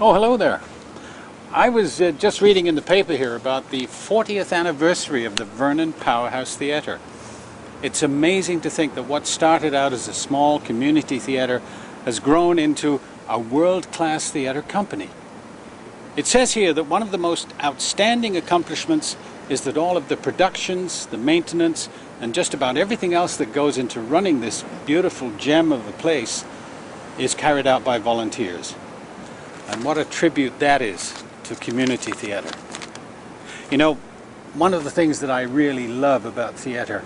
Oh, hello there. I was just reading in the paper here about the 40th anniversary of the Vernon Powerhouse Theatre. It's amazing to think that what started out as a small community theatre has grown into a world-class theatre company. It says here that one of the most outstanding accomplishments is that all of the productions, the maintenance, and just about everything else that goes into running this beautiful gem of a place is carried out by volunteers. And what a tribute that is to community theatre. You know, one of the things that I really love about theatre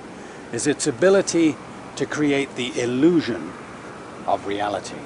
is its ability to create the illusion of reality.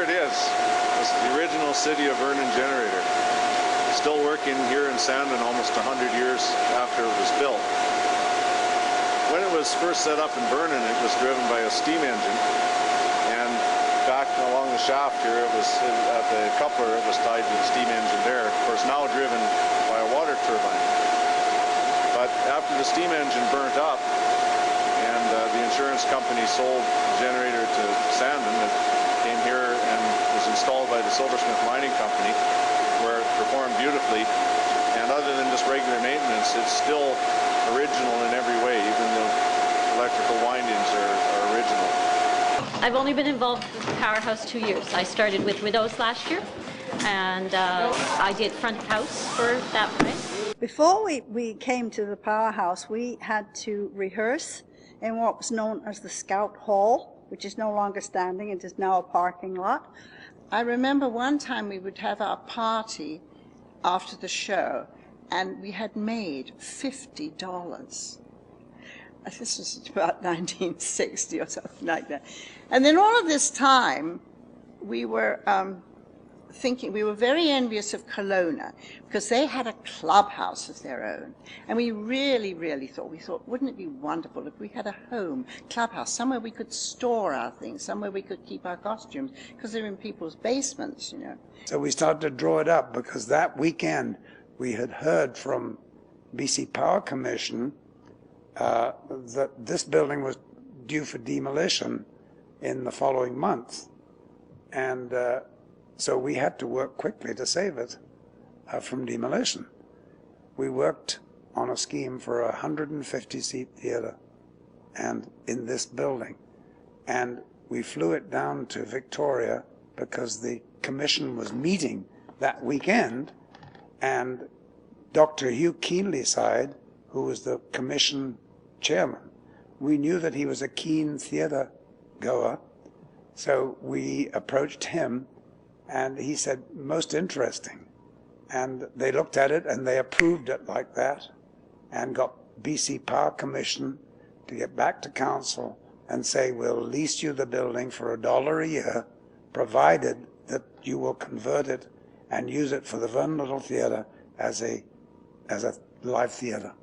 This is the original City of Vernon generator. Still working here in Sandon almost 100 years after it was built. When it was first set up in Vernon, it was driven by a steam engine, and back along the shaft here, it was at the coupler, it was tied to the steam engine there. Of course, now driven by a water turbine. But after the steam engine burnt up, and the insurance company sold the generator to Sandon, it came here and was installed by the Silversmith Mining Company, where it performed beautifully. And other than just regular maintenance, it's still original in every way. Even the electrical windings are original. I've only been involved with Powerhouse 2 years. I started with Widows last year, and I did front of house for that place. Before we came to the Powerhouse, we had to rehearse in what was known as the Scout Hall, which is no longer standing. It is now a parking lot. I remember one time we would have our party after the show, and we had made $50. This was about 1960 or something like that. And then all of this time, we were thinking, we were very envious of Kelowna, because they had a clubhouse of their own. And we really, really thought, wouldn't it be wonderful if we had a home clubhouse, somewhere we could store our things, somewhere we could keep our costumes, because they're in people's basements, you know. So we started to draw it up, because that weekend we had heard from BC Power Commission that this building was due for demolition in the following month. And so we had to work quickly to save it from demolition. We worked on a scheme for a 150-seat theater and in this building. And we flew it down to Victoria because the commission was meeting that weekend, and Dr. Hugh Keenlyside, who was the commission chairman, we knew that he was a keen theater goer, so we approached him, and he said, most interesting. And they looked at it and they approved it like that, and got BC Power Commission to get back to council and say, we'll lease you the building for $1 a year, provided that you will convert it and use it for the Vernon Little Theatre as a live theatre.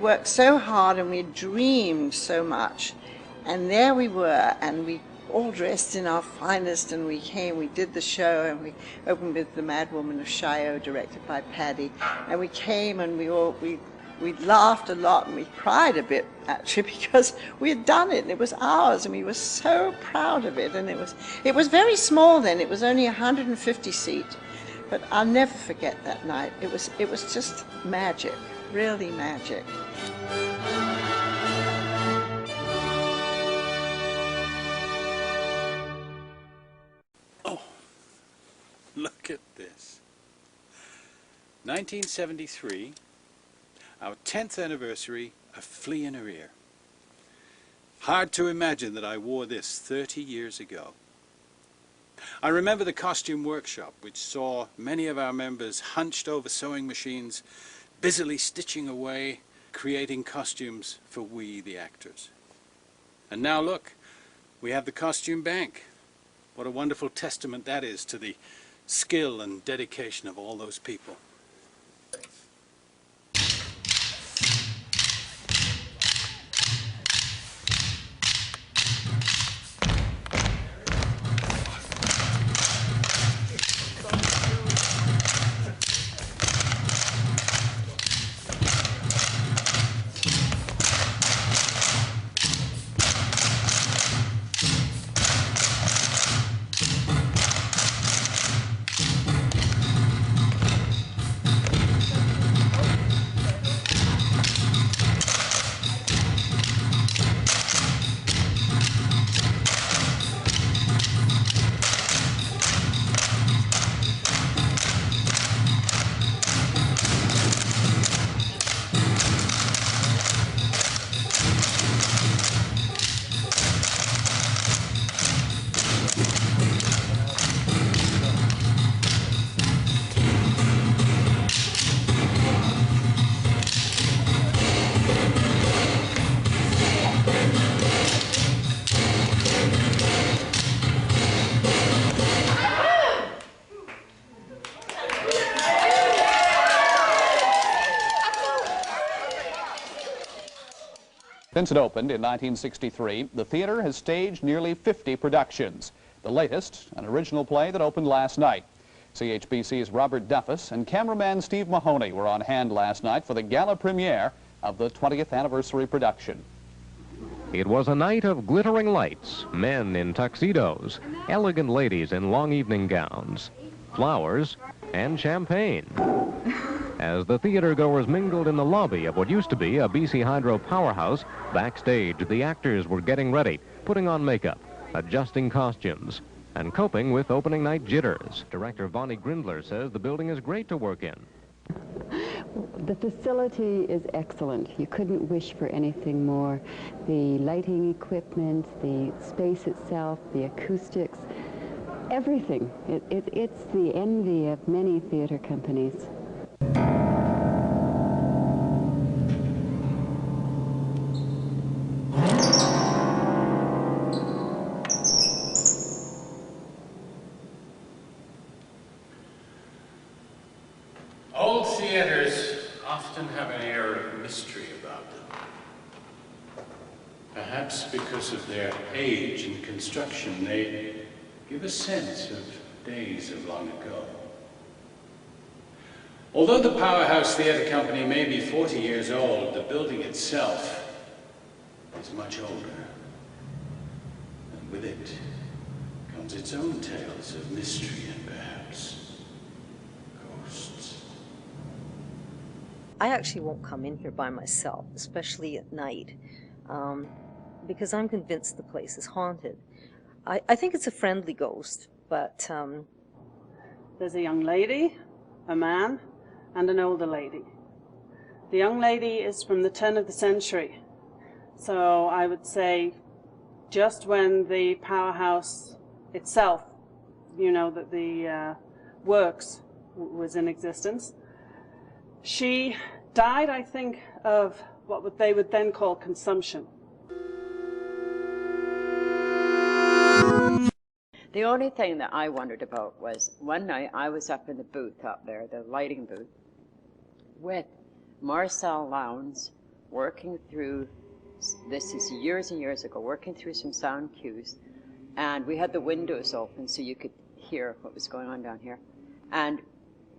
worked so hard and we had dreamed so much. And there we were, and we all dressed in our finest, and we came, we did the show, and we opened with The Mad Woman of Shiloh, directed by Paddy. And we came and we laughed a lot, and we cried a bit, actually, because we had done it, and it was ours, and we were so proud of it. And it was very small then, it was only 150 seat. But I'll never forget that night. It was just magic, really magic. Look at this. 1973, our 10th anniversary of Flea in Her Ear. Hard to imagine that I wore this 30 years ago. I remember the costume workshop, which saw many of our members hunched over sewing machines, busily stitching away, creating costumes for we, the actors. And now look, we have the costume bank. What a wonderful testament that is to the skill and dedication of all those people. Since it opened in 1963, the theater has staged nearly 50 productions. The latest, an original play that opened last night. CHBC's Robert Duffus and cameraman Steve Mahoney were on hand last night for the gala premiere of the 20th anniversary production. It was a night of glittering lights, men in tuxedos, elegant ladies in long evening gowns, flowers, and champagne. As the theater-goers mingled in the lobby of what used to be a BC Hydro Powerhouse, backstage the actors were getting ready, putting on makeup, adjusting costumes, and coping with opening night jitters. Director Bonnie Grindler says the building is great to work in. The facility is excellent. You couldn't wish for anything more. The lighting equipment, the space itself, the acoustics, everything. It's the envy of many theater companies. Old theaters often have an air of mystery about them. Perhaps because of their age and construction, they give a sense of days of long ago. Although the Powerhouse Theatre Company may be 40 years old, the building itself is much older. And with it comes its own tales of mystery and perhaps ghosts. I actually won't come in here by myself, especially at night, because I'm convinced the place is haunted. I think it's a friendly ghost, but... There's a young lady, a man, and an older lady. The young lady is from the turn of the century, so I would say just when the Powerhouse itself, that the works was in existence. She died, I think, of what they would then call consumption. The only thing that I wondered about was one night I was up in the booth up there, the lighting booth, with Marcel Lowndes, working through, this is years and years ago, working through some sound cues, and we had the windows open so you could hear what was going on down here. And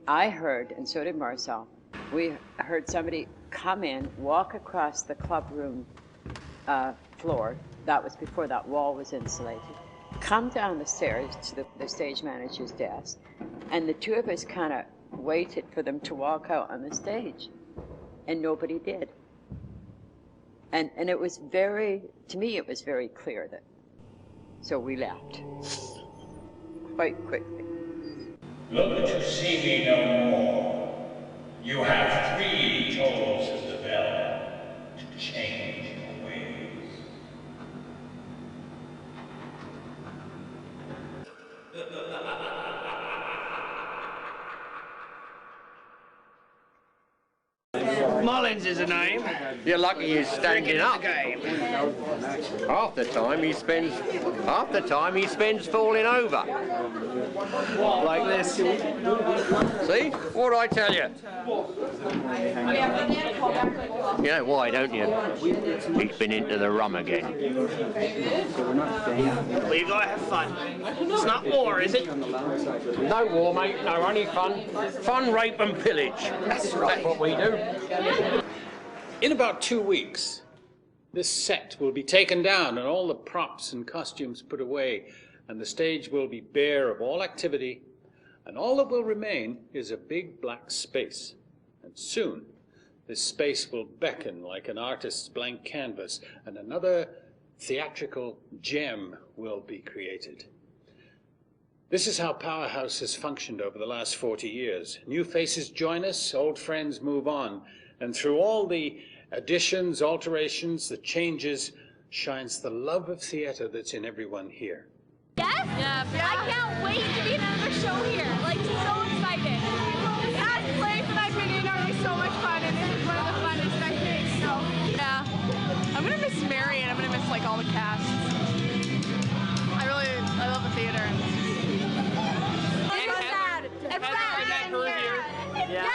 I heard, and so did Marcel, we heard somebody come in, walk across the club room floor, that was before that wall was insulated, come down the stairs to the stage manager's desk, and the two of us kind of waited for them to walk out on the stage, and nobody did. And it was very, to me it was very clear that, so we left quite quickly. Look that you see me no more. You have 3 tolls as the bell to change your ways. Mullins is a name. You're lucky he's standing up. Half the time he spends falling over. Like this. See? What did I tell you? You know why, don't you? He's been into the rum again. Well, you gotta have fun. It's not war, is it? No war, mate. No, only fun. Fun, rape and pillage. That's right. That's what we do. In about 2 weeks, this set will be taken down and all the props and costumes put away, and the stage will be bare of all activity, and all that will remain is a big black space. And soon, this space will beckon like an artist's blank canvas, and another theatrical gem will be created. This is how Powerhouse has functioned over the last 40 years. New faces join us, old friends move on, and through all the additions, alterations, the changes, shines the love of theater that's in everyone here. Yes? Yeah. I can't wait to be in another show here. Like, so excited. This past plays that I've been in are always so much fun, and this is one of the funnest, I think. So, yeah. I'm gonna miss Mary, and I'm gonna miss, like, all the cast. I love the theater. And it's so sad. And Brad, here. Yeah.